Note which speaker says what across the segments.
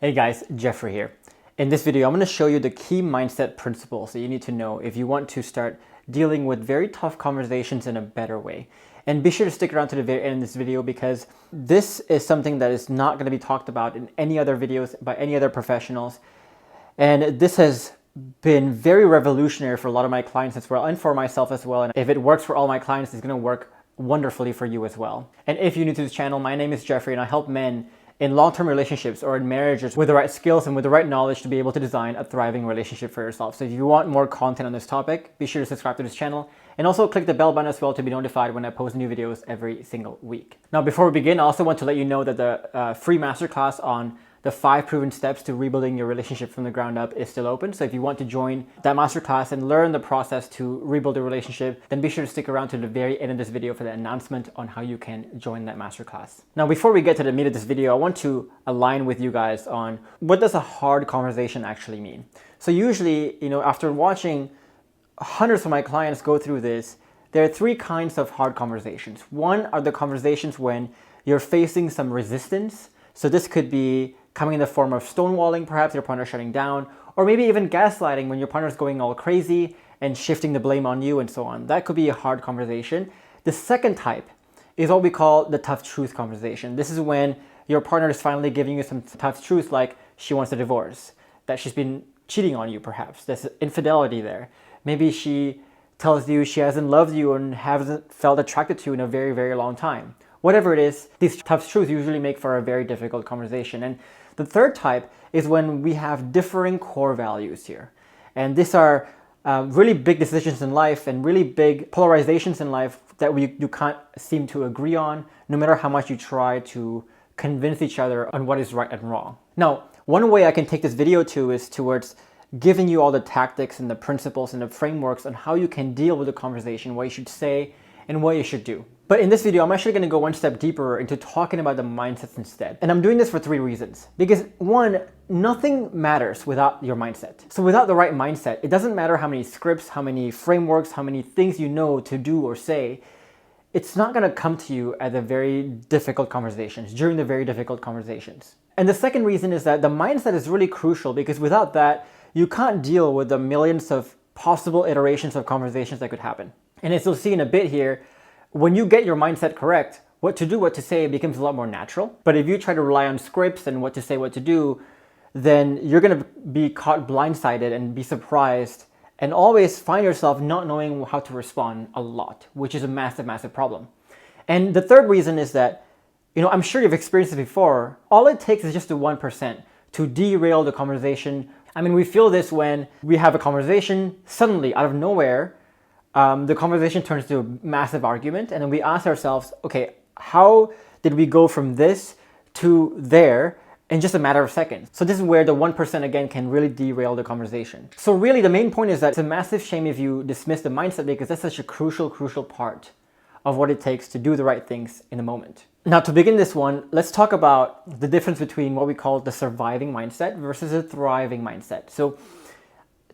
Speaker 1: Hey guys, Geoffrey here. In this video, I'm going to show you the key mindset principles that you need to know if you want to start dealing with very tough conversations in a better way. And be sure to stick around to the very end of this video because this is something that is not going to be talked about in any other videos by any other professionals. And this has been very revolutionary for a lot of my clients as well, and for myself as well. And if it works for all my clients, it's going to work wonderfully for you as well. And if you're new to this channel, my name is Geoffrey and I help men in long-term relationships or in marriages with the right skills and with the right knowledge to be able to design a thriving relationship for yourself. So if you want more content on this topic, be sure to subscribe to this channel and also click the bell button as well to be notified when I post new videos every single week. Now, before we begin, I also want to let you know that the free masterclass on the 5 proven steps to rebuilding your relationship from the ground up is still open. So if you want to join that masterclass and learn the process to rebuild a relationship, then be sure to stick around to the very end of this video for the announcement on how you can join that masterclass. Now, before we get to the meat of this video, I want to align with you guys on what does a hard conversation actually mean. So usually, after watching hundreds of my clients go through this, there are 3 kinds of hard conversations. One are the conversations when you're facing some resistance. So this could be coming in the form of stonewalling, perhaps your partner shutting down, or maybe even gaslighting when your partner's going all crazy and shifting the blame on you and so on. That could be a hard conversation. The second type is what we call the tough truth conversation. This is when your partner is finally giving you some tough truths, like she wants a divorce, that she's been cheating on you perhaps, there's infidelity there. Maybe she tells you she hasn't loved you and hasn't felt attracted to you in a very, very long time. Whatever it is, these tough truths usually make for a very difficult conversation. And the third type is when we have differing core values here. And these are really big decisions in life and really big polarizations in life that you can't seem to agree on, no matter how much you try to convince each other on what is right and wrong. Now, one way I can take this video to is towards giving you all the tactics and the principles and the frameworks on how you can deal with the conversation, what you should say and what you should do. But in this video, I'm actually going to go one step deeper into talking about the mindsets instead. And I'm doing this for 3 reasons. Because 1, nothing matters without your mindset. So without the right mindset, it doesn't matter how many scripts, how many frameworks, how many things you know to do or say, it's not going to come to you at the very difficult conversations, during the very difficult conversations. And the second reason is that the mindset is really crucial because without that, you can't deal with the millions of possible iterations of conversations that could happen. And as you'll see in a bit here, when you get your mindset correct, what to do, what to say becomes a lot more natural. But if you try to rely on scripts and what to say, what to do, then you're going to be caught blindsided and be surprised and always find yourself not knowing how to respond a lot, which is a massive, massive problem. And the third reason is that, I'm sure you've experienced it before. All it takes is just the 1% to derail the conversation. I mean, we feel this when we have a conversation, suddenly out of nowhere, the conversation turns to a massive argument, and then we ask ourselves, okay, how did we go from this to there in just a matter of seconds? So this is where the 1% again can really derail the conversation. So really the main point is that it's a massive shame if you dismiss the mindset because that's such a crucial part of what it takes to do the right things in the moment. Now, to begin this one, let's talk about the difference between what we call the surviving mindset versus a thriving mindset. So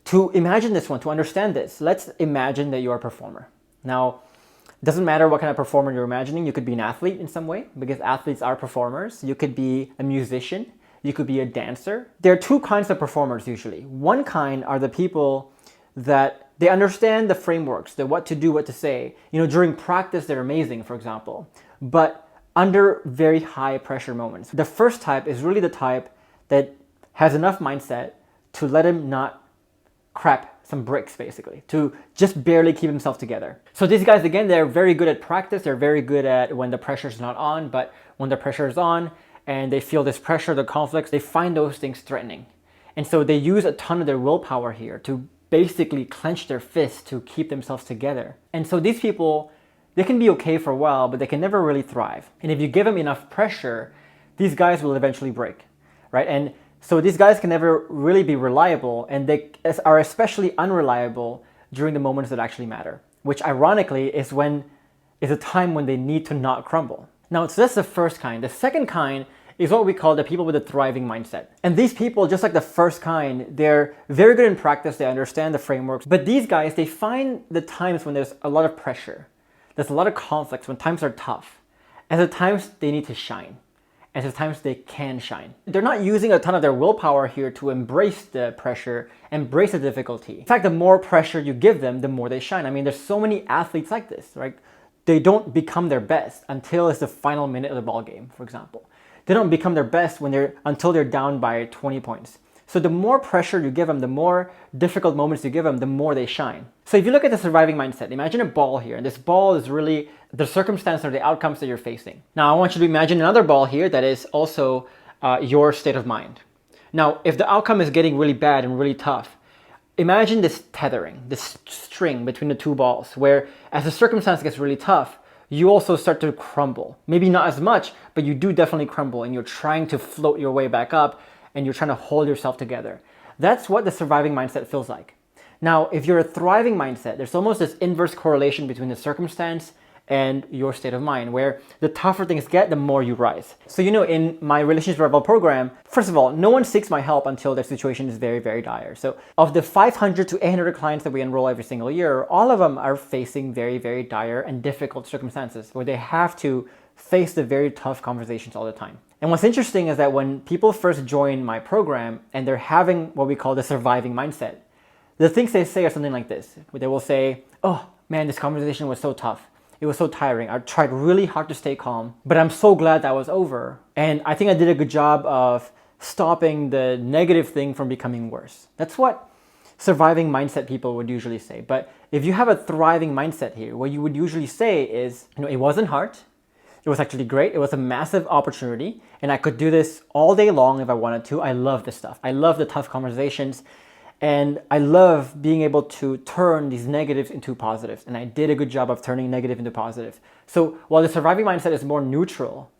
Speaker 1: to imagine this one, to understand this, let's imagine that you're a performer. Now, it doesn't matter what kind of performer you're imagining. You could be an athlete in some way because athletes are performers. You could be a musician. You could be a dancer. There are 2 kinds of performers usually. One kind are the people that they understand the frameworks, the what to do, what to say. During practice, they're amazing, for example, but under very high pressure moments. The first type is really the type that has enough mindset to let him not crap some bricks, basically, to just barely keep himself together. So these guys, again, they're very good at practice. They're very good at when the pressure's not on, but when the pressure is on and they feel this pressure, the conflicts, they find those things threatening. And so they use a ton of their willpower here to basically clench their fists to keep themselves together. And so these people, they can be okay for a while, but they can never really thrive. And if you give them enough pressure, these guys will eventually break, right? And so these guys can never really be reliable, and they are especially unreliable during the moments that actually matter, which ironically is a time when they need to not crumble. Now, so that's the first kind. The second kind is what we call the people with a thriving mindset. And these people, just like the first kind, they're very good in practice, they understand the frameworks, but these guys, they find the times when there's a lot of pressure, there's a lot of conflicts, when times are tough, as the times they need to shine. and sometimes they can shine. They're not using a ton of their willpower here to embrace the pressure, embrace the difficulty. In fact, the more pressure you give them, the more they shine. I mean, there's so many athletes like this, right? They don't become their best until it's the final minute of the ball game, for example. They don't become their best until they're down by 20 points. So the more pressure you give them, the more difficult moments you give them, the more they shine. So if you look at the surviving mindset, imagine a ball here, and this ball is really the circumstance or the outcomes that you're facing. Now I want you to imagine another ball here that is also your state of mind. Now, if the outcome is getting really bad and really tough, imagine this tethering, this string between the two balls, where as the circumstance gets really tough, you also start to crumble. Maybe not as much, but you do definitely crumble, and you're trying to float your way back up, and you're trying to hold yourself together. That's what the surviving mindset feels like. Now, if you're a thriving mindset, there's almost this inverse correlation between the circumstance and your state of mind, where the tougher things get, the more you rise. So, in my Relationship Revival program, first of all, no one seeks my help until their situation is very, very dire. So of the 500 to 800 clients that we enroll every single year, all of them are facing very, very dire and difficult circumstances where they have to face the very tough conversations all the time. And what's interesting is that when people first join my program and they're having what we call the surviving mindset, the things they say are something like this. They will say, oh man, this conversation was so tough. It was so tiring. I tried really hard to stay calm, but I'm so glad that was over. And I think I did a good job of stopping the negative thing from becoming worse. That's what surviving mindset people would usually say. But if you have a thriving mindset here, what you would usually say is, it wasn't hard. It was actually great. It was a massive opportunity, and I could do this all day long if I wanted to. I love this stuff. I love the tough conversations, and I love being able to turn these negatives into positives, and I did a good job of turning negative into positive. So while the surviving mindset is more neutral,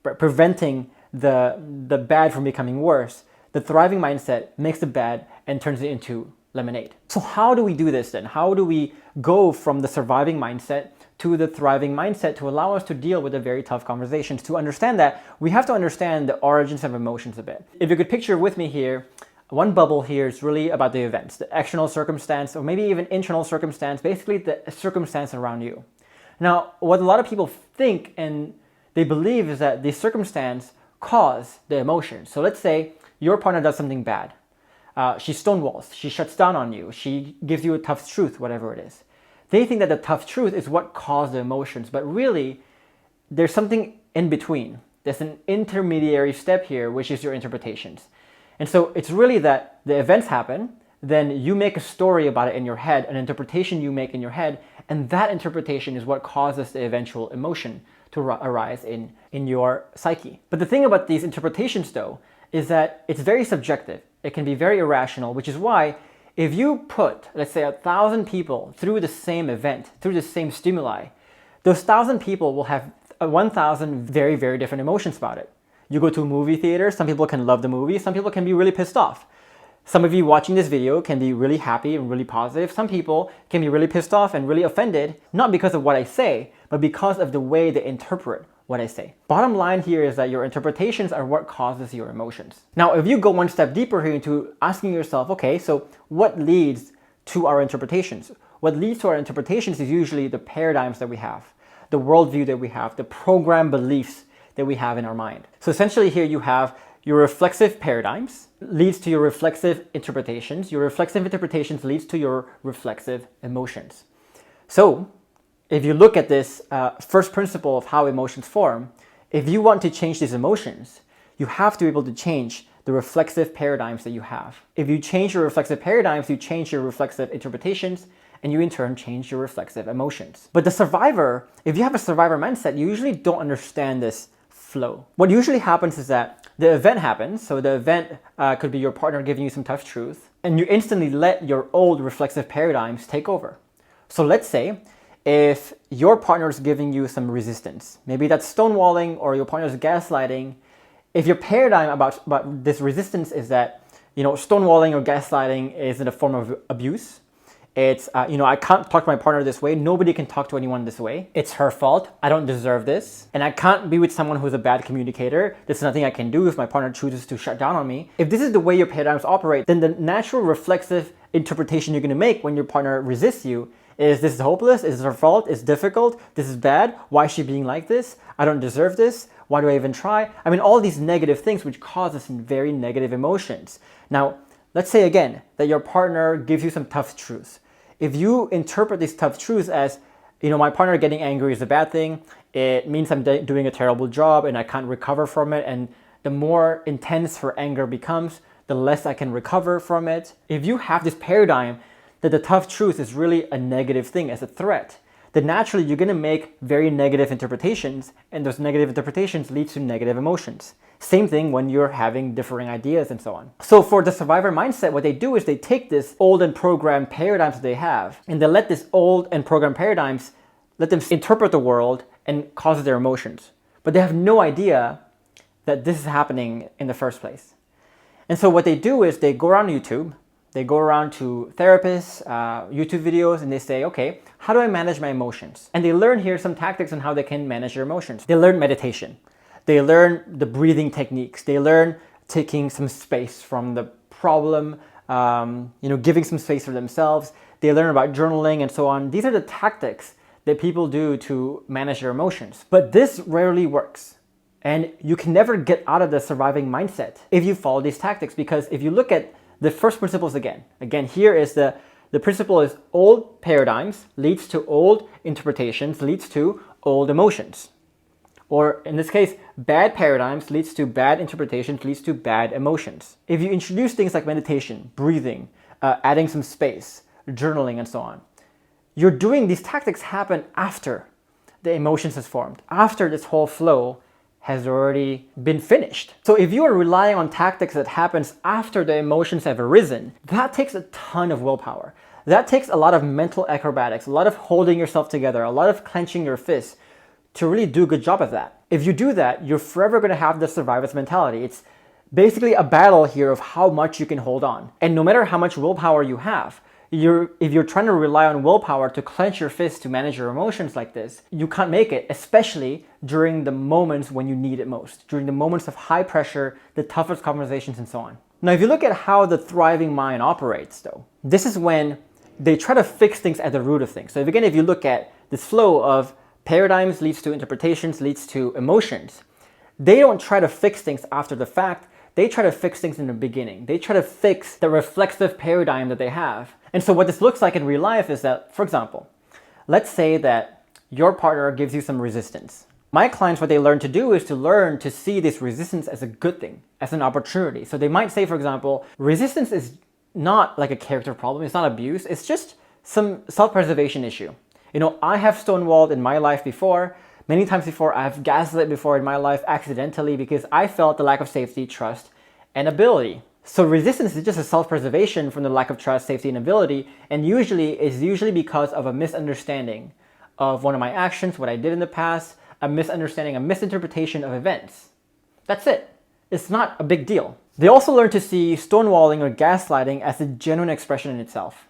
Speaker 1: preventing the bad from becoming worse, the thriving mindset makes the bad and turns it into lemonade. So how do we do this then? How do we go from the surviving mindset to the thriving mindset to allow us to deal with the very tough conversations? To understand that, we have to understand the origins of emotions a bit. If you could picture with me here, one bubble here is really about the events, the external circumstance, or maybe even internal circumstance, basically the circumstance around you. Now, what a lot of people think and they believe is that the circumstance cause the emotion. So let's say your partner does something bad. She stonewalls, she shuts down on you, she gives you a tough truth, whatever it is. They think that the tough truth is what caused the emotions, but really there's something in between. There's an intermediary step here, which is your interpretations. And so it's really that the events happen, then you make a story about it in your head, an interpretation you make in your head, and that interpretation is what causes the eventual emotion to arise in your psyche. But the thing about these interpretations though, is that it's very subjective. It can be very irrational, which is why if you put, let's say, 1,000 people through the same event, through the same stimuli, those 1,000 people will have 1,000 very, very different emotions about it. You go to a movie theater, some people can love the movie, some people can be really pissed off. Some of you watching this video can be really happy and really positive. Some people can be really pissed off and really offended, not because of what I say, but because of the way they interpret what I say. Bottom line here is that your interpretations are what causes your emotions. Now, if you go one step deeper here into asking yourself, okay, so what leads to our interpretations? What leads to our interpretations is usually the paradigms that we have, the worldview that we have, the program beliefs that we have in our mind. So essentially here you have your reflexive paradigms leads to your reflexive interpretations. Your reflexive interpretations leads to your reflexive emotions. So if you look at this first principle of how emotions form, if you want to change these emotions, you have to be able to change the reflexive paradigms that you have. If you change your reflexive paradigms, you change your reflexive interpretations, and you in turn change your reflexive emotions. But the survivor, if you have a survivor mindset, you usually don't understand this flow. What usually happens is that the event happens, so the event could be your partner giving you some tough truth, and you instantly let your old reflexive paradigms take over. So let's say if your partner is giving you some resistance, maybe that's stonewalling or your partner is gaslighting. If your paradigm about this resistance is that, stonewalling or gaslighting is in a form of abuse, it's, I can't talk to my partner this way. Nobody can talk to anyone this way. It's her fault. I don't deserve this. And I can't be with someone who's a bad communicator. There's nothing I can do if my partner chooses to shut down on me. If this is the way your paradigms operate, then the natural reflexive interpretation you're going to make when your partner resists you is, this is hopeless, this is her fault, it's difficult, this is bad, why is she being like this, I don't deserve this, Why do I even try? I mean, all these negative things which cause us very negative emotions. Now, let's say again that your partner gives you some tough truths. If you interpret these tough truths as, my partner getting angry is a bad thing, it means I'm doing a terrible job and I can't recover from it, and the more intense her anger becomes, the less I can recover from it. If you have this paradigm that the tough truth is really a negative thing as a threat, then naturally you're going to make very negative interpretations, and those negative interpretations lead to negative emotions. Same thing when you're having differing ideas and so on. So for the survivor mindset, what they do is they take this old and programmed paradigms that they have, and they let this old and programmed paradigms, let them interpret the world and cause their emotions. But they have no idea that this is happening in the first place. And so what they do is they go around YouTube, they go around to therapists, YouTube videos, and they say, okay, how do I manage my emotions? And they learn here some tactics on how they can manage their emotions. They learn meditation. They learn the breathing techniques. They learn taking some space from the problem, giving some space for themselves. They learn about journaling and so on. These are the tactics that people do to manage their emotions. But this rarely works. And you can never get out of the surviving mindset if you follow these tactics, because if you look at the first principles again here is the principle is old paradigms leads to old interpretations, leads to old emotions. Or in this case, bad paradigms leads to bad interpretations, leads to bad emotions. If you introduce things like meditation, breathing, adding some space, journaling, and so on, you're doing these tactics happen after the emotions has formed, after this whole flow has already been finished. So if you are relying on tactics that happens after the emotions have arisen, that takes a ton of willpower. That takes a lot of mental acrobatics, a lot of holding yourself together, a lot of clenching your fists to really do a good job of that. If you do that, you're forever going to have the survivor's mentality. It's basically a battle here of how much you can hold on. And no matter how much willpower you have, if you're trying to rely on willpower to clench your fists to manage your emotions like this, you can't make it, especially during the moments when you need it most, during the moments of high pressure, the toughest conversations, and so on. Now, if you look at how the thriving mind operates, though, this is when they try to fix things at the root of things. So if you look at this flow of paradigms leads to interpretations, leads to emotions, they don't try to fix things after the fact. They try to fix things in the beginning. They try to fix the reflexive paradigm that they have. And so what this looks like in real life is that, for example, let's say that your partner gives you some resistance. My clients, what they learn to do is to learn to see this resistance as a good thing, as an opportunity. So they might say, for example, resistance is not like a character problem. It's not abuse. It's just some self-preservation issue. I have stonewalled in my life before. Many times before, I've gaslit before in my life accidentally because I felt the lack of safety, trust, and ability. So resistance is just a self-preservation from the lack of trust, safety, and ability, and usually because of a misunderstanding of one of my actions, what I did in the past, a misunderstanding, a misinterpretation of events. That's it. It's not a big deal. They also learn to see stonewalling or gaslighting as a genuine expression in itself,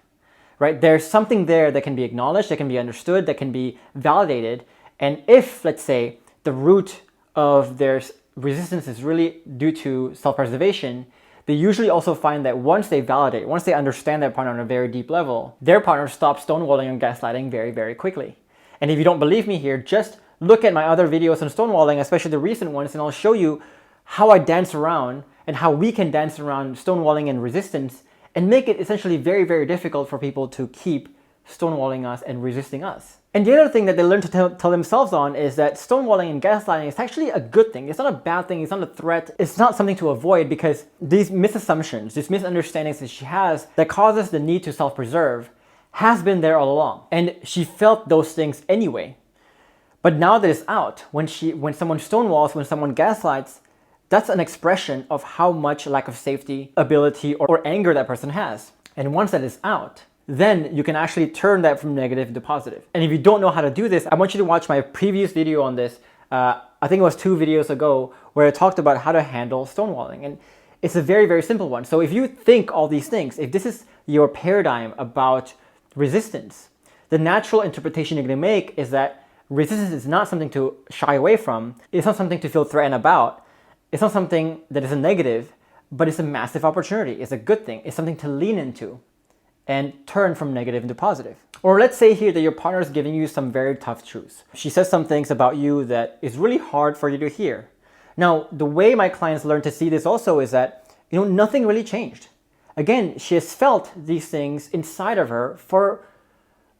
Speaker 1: right? There's something there that can be acknowledged, that can be understood, that can be validated, and if, let's say, the root of their resistance is really due to self-preservation, they usually also find that once they validate, once they understand their partner on a very deep level, their partner stops stonewalling and gaslighting very, very quickly. And if you don't believe me here, just look at my other videos on stonewalling, especially the recent ones, and I'll show you how I dance around and how we can dance around stonewalling and resistance and make it essentially very, very difficult for people to keep stonewalling us and resisting us. And the other thing that they learn to tell themselves on is that stonewalling and gaslighting is actually a good thing. It's not a bad thing. It's not a threat. It's not something to avoid, because these misassumptions, these misunderstandings that she has that causes the need to self-preserve has been there all along. And she felt those things anyway. But now that it's out, when someone stonewalls, when someone gaslights, that's an expression of how much lack of safety, ability, or anger that person has. And once that is out, then you can actually turn that from negative into positive. And if you don't know how to do this, I want you to watch my previous video on this. I think it was 2 videos ago, where I talked about how to handle stonewalling. And it's a very, very simple one. So if you think all these things, if this is your paradigm about resistance, the natural interpretation you're going to make is that resistance is not something to shy away from. It's not something to feel threatened about. It's not something that is a negative, but it's a massive opportunity. It's a good thing. It's something to lean into. and turn from negative into positive. Or let's say here that your partner is giving you some very tough truths. She says some things about you that is really hard for you to hear. Now, the way my clients learn to see this also is that, nothing really changed. Again, she has felt these things inside of her for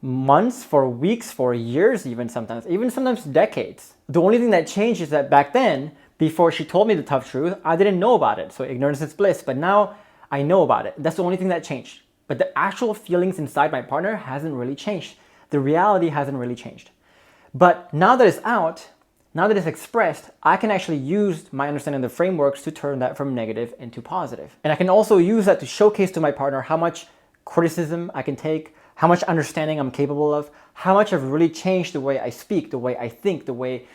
Speaker 1: months, for weeks, for years, even sometimes decades. The only thing that changed is that back then, before she told me the tough truth, I didn't know about it. So ignorance is bliss, but now I know about it. That's the only thing that changed. But the actual feelings inside my partner hasn't really changed. The reality hasn't really changed. But now that it's out, now that it's expressed, I can actually use my understanding of the frameworks to turn that from negative into positive. And I can also use that to showcase to my partner how much criticism I can take, how much understanding I'm capable of, how much I've really changed the way I speak, the way I think, the way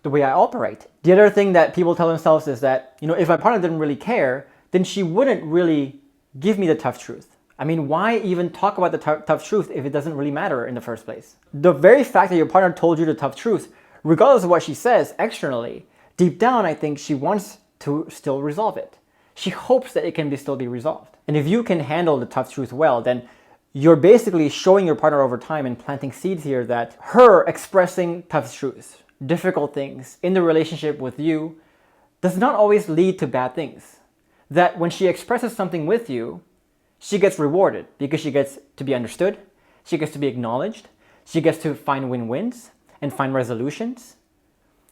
Speaker 1: I operate. The other thing that people tell themselves is that, if my partner didn't really care, then she wouldn't really give me the tough truth. I mean, why even talk about the tough truth if it doesn't really matter in the first place? The very fact that your partner told you the tough truth, regardless of what she says externally, deep down, I think she wants to still resolve it. She hopes that it can still be resolved. And if you can handle the tough truth well, then you're basically showing your partner over time and planting seeds here that her expressing tough truths, difficult things in the relationship with you does not always lead to bad things. That when she expresses something with you, she gets rewarded because she gets to be understood, she gets to be acknowledged, she gets to find win-wins and find resolutions.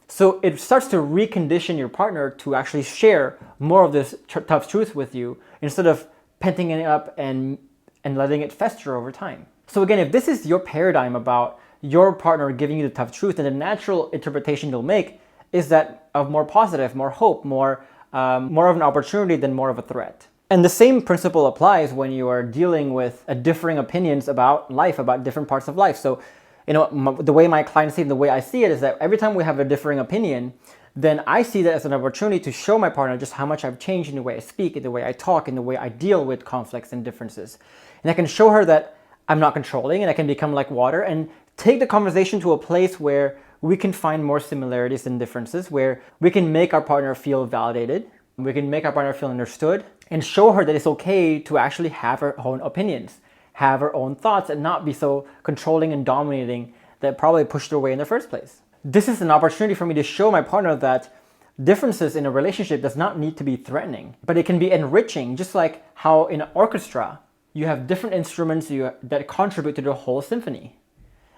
Speaker 1: So it starts to recondition your partner to actually share more of this tough truth with you instead of penting it up and letting it fester over time. So again, if this is your paradigm about your partner giving you the tough truth, then the natural interpretation you'll make is that of more positive, more hope, more of an opportunity than more of a threat. And the same principle applies when you are dealing with differing opinions about life, about different parts of life. So, the way my clients see it, the way I see it is that every time we have a differing opinion, then I see that as an opportunity to show my partner just how much I've changed in the way I speak, in the way I talk, in the way I deal with conflicts and differences. And I can show her that I'm not controlling and I can become like water and take the conversation to a place where we can find more similarities than differences, where we can make our partner feel validated, we can make our partner feel understood, and show her that it's okay to actually have her own opinions, have her own thoughts, and not be so controlling and dominating that probably pushed her away in the first place. This is an opportunity for me to show my partner that differences in a relationship does not need to be threatening, but it can be enriching, just like how in an orchestra, you have different instruments that contribute to the whole symphony.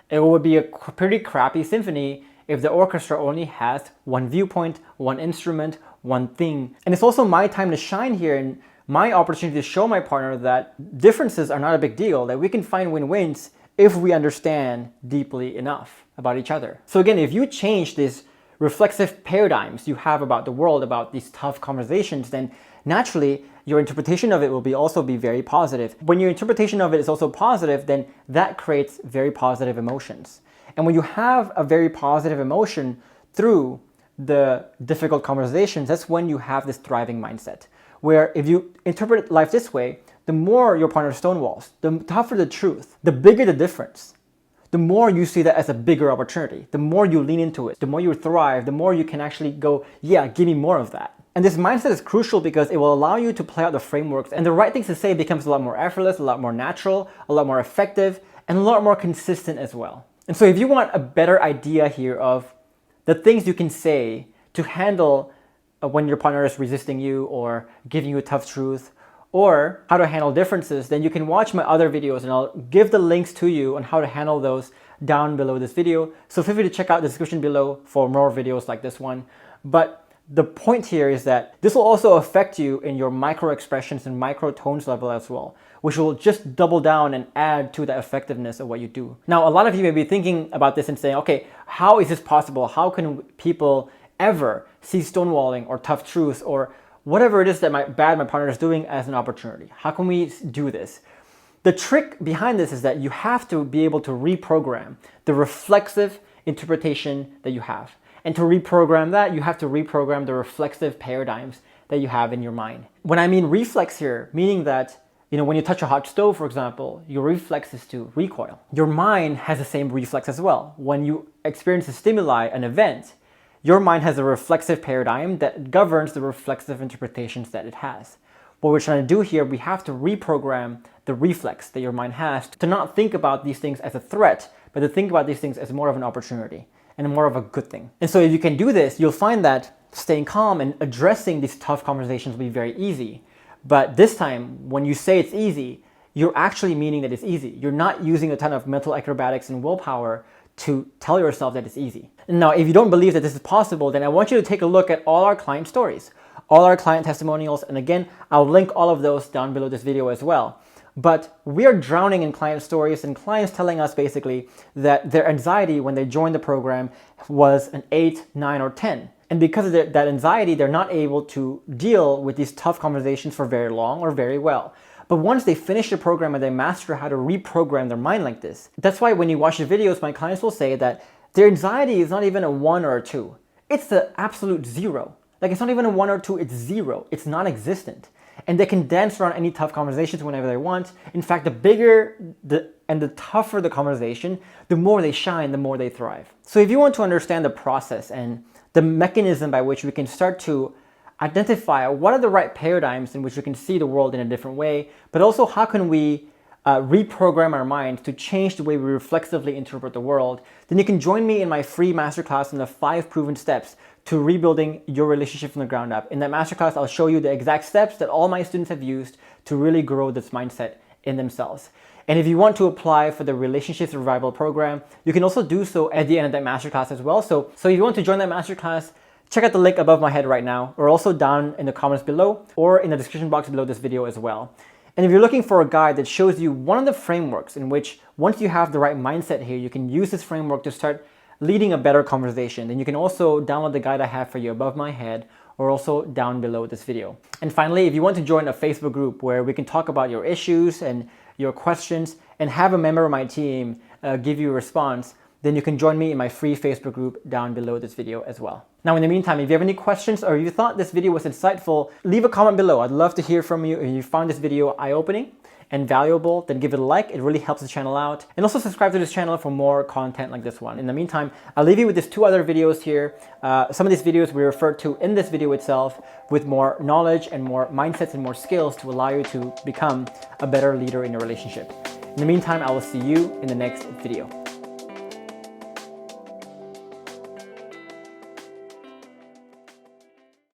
Speaker 1: It would be a pretty crappy symphony if the orchestra only has one viewpoint, one instrument, one thing. And it's also my time to shine here and my opportunity to show my partner that differences are not a big deal, that we can find win-wins if we understand deeply enough about each other. So again, if you change these reflexive paradigms you have about the world, about these tough conversations, then naturally your interpretation of it will also be very positive. When your interpretation of it is also positive, then that creates very positive emotions. And when you have a very positive emotion through the difficult conversations, that's when you have this thriving mindset. Where if you interpret life this way, the more your partner stonewalls, the tougher the truth, the bigger the difference, the more you see that as a bigger opportunity, the more you lean into it, the more you thrive, the more you can actually go, yeah, give me more of that. And this mindset is crucial because it will allow you to play out the frameworks, and the right things to say becomes a lot more effortless, a lot more natural, a lot more effective, and a lot more consistent as well. And so if you want a better idea here of the things you can say to handle when your partner is resisting you or giving you a tough truth, or how to handle differences, then you can watch my other videos and I'll give the links to you on how to handle those down below this video. So feel free to check out the description below for more videos like this one. But the point here is that this will also affect you in your micro expressions and micro tones level as well, which will just double down and add to the effectiveness of what you do. Now, a lot of you may be thinking about this and saying, okay, how is this possible? How can people ever see stonewalling or tough truths or whatever it is that my partner is doing as an opportunity? How can we do this? The trick behind this is that you have to be able to reprogram the reflexive interpretation that you have. And to reprogram that, you have to reprogram the reflexive paradigms that you have in your mind. When I mean reflex here, meaning that, when you touch a hot stove, for example, your reflex is to recoil. Your mind has the same reflex as well. When you experience a stimuli, an event, your mind has a reflexive paradigm that governs the reflexive interpretations that it has. what we're trying to do here, we have to reprogram the reflex that your mind has to not think about these things as a threat, but to think about these things as more of an opportunity and more of a good thing. And so if you can do this, you'll find that staying calm and addressing these tough conversations will be very easy. But this time, when you say it's easy, you're actually meaning that it's easy. You're not using a ton of mental acrobatics and willpower to tell yourself that it's easy. Now, if you don't believe that this is possible, then I want you to take a look at all our client stories, all our client testimonials. And again, I'll link all of those down below this video as well. But we are drowning in client stories and clients telling us basically that their anxiety when they joined the program was an 8, 9, or 10. And because of that anxiety, they're not able to deal with these tough conversations for very long or very well. But once they finish the program and they master how to reprogram their mind like this, that's why when you watch the videos, my clients will say that their anxiety is not even a 1 or a 2. It's the absolute 0. Like, it's not even a 1 or 2, it's 0. It's non-existent. And they can dance around any tough conversations whenever they want. In fact, the bigger and the tougher the conversation, the more they shine, the more they thrive. So if you want to understand the process and the mechanism by which we can start to identify what are the right paradigms in which we can see the world in a different way, but also how can we reprogram our minds to change the way we reflexively interpret the world, then you can join me in my free masterclass on the 5 proven steps to rebuilding your relationship from the ground up. In that masterclass, I'll show you the exact steps that all my students have used to really grow this mindset in themselves. And if you want to apply for the Relationship Survival Program, you can also do so at the end of that masterclass as well. So if you want to join that masterclass, check out the link above my head right now, or also down in the comments below, or in the description box below this video as well. And if you're looking for a guide that shows you one of the frameworks in which once you have the right mindset here, you can use this framework to start leading a better conversation, then you can also download the guide I have for you above my head, or also down below this video. And finally, if you want to join a Facebook group where we can talk about your issues and your questions and have a member of my team give you a response, then you can join me in my free Facebook group down below this video as well. Now, in the meantime, if you have any questions or if you thought this video was insightful, leave a comment below. I'd love to hear from you. If you found this video eye-opening and valuable, then give it a like. It really helps the channel out. And also subscribe to this channel for more content like this one. In the meantime, I'll leave you with these 2 other videos here. Some of these videos we referred to in this video itself with more knowledge and more mindsets and more skills to allow you to become a better leader in your relationship. In the meantime, I will see you in the next video.